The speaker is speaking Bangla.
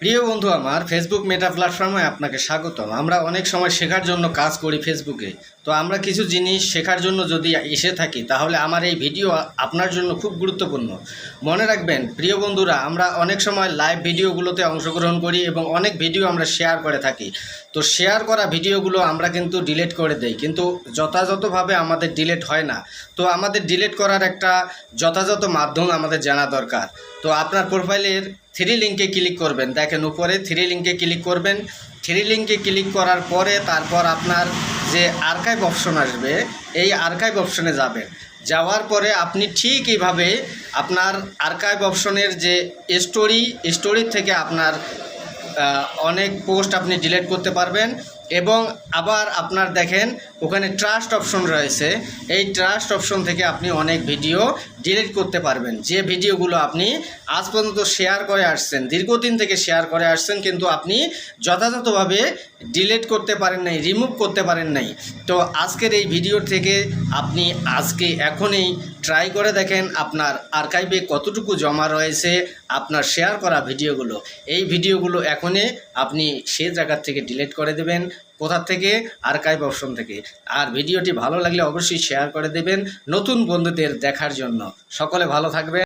প্রিয় বন্ধু আমার ফেসবুক মেটা প্ল্যাটফর্মে আপনাকে স্বাগতম। আমরা অনেক সময় শেখার জন্য কাজ করি ফেসবুকে। তো আমরা কিছু জিনিস শেখার জন্য যদি এসে থাকি তাহলে আমার এই ভিডিও আপনার জন্য খুব গুরুত্বপূর্ণ। মনে রাখবেন প্রিয় বন্ধুরা, আমরা অনেক সময় লাইভ ভিডিওগুলোতে অংশগ্রহণ করি এবং অনেক ভিডিও আমরা শেয়ার করে থাকি। তো শেয়ার করা ভিডিওগুলো আমরা কিন্তু ডিলিট করে দেই, কিন্তু যথাযথভাবে আমাদের ডিলিট হয় না। তো আমাদের ডিলিট করার একটা যথাযথ মাধ্যম আমাদের জানা দরকার। তো আপনার প্রোফাইলের থ্রি লিঙ্কে ক্লিক করবেন, দেখেন উপরে থ্রি লিঙ্কে ক্লিক করবেন। থ্রি লিঙ্কে ক্লিক করার পরে তারপর আপনার যে আর্কাইভ অপশন আসবে, এই আর্কাইভ অপশনে যাবেন। যাওয়ার পরে আপনি ঠিক এইভাবে আপনার আর্কাইভ অপশনের যে স্টোরি থেকে আপনার অনেক পোস্ট আপনি ডিলিট করতে পারবেন। এবং আবার আপনার দেখেন ওখানে ট্রাস্ট অপশন রয়েছে, এই ট্রাস্ট অপশন থেকে আপনি অনেক ভিডিও ডিলিট করতে পারবেন। যে ভিডিওগুলো আপনি আজ পর্যন্ত শেয়ার করে আসছেন, দীর্ঘদিন থেকে শেয়ার করে আসছেন, কিন্তু আপনি যথাযথভাবে ডিলিট করতে পারেন নাই, রিমুভ করতে পারেন নাই। তো আজকের এই ভিডিও থেকে আপনি এখনই ট্রাই করে দেখেন আপনার আর্কাইভে কতটুকু জমা রয়েছে আপনার শেয়ার করা ভিডিওগুলো। এই ভিডিওগুলো এখনই আপনি সে জায়গা থেকে ডিলিট করে দেবেন। কোথা থেকে? আর্কাইভ অপশন থেকে। আর ভিডিওটি ভালো লাগলে অবশ্যই শেয়ার করে দেবেন নতুন বন্ধুদের দেখার জন্য। সকলে ভালো থাকবেন।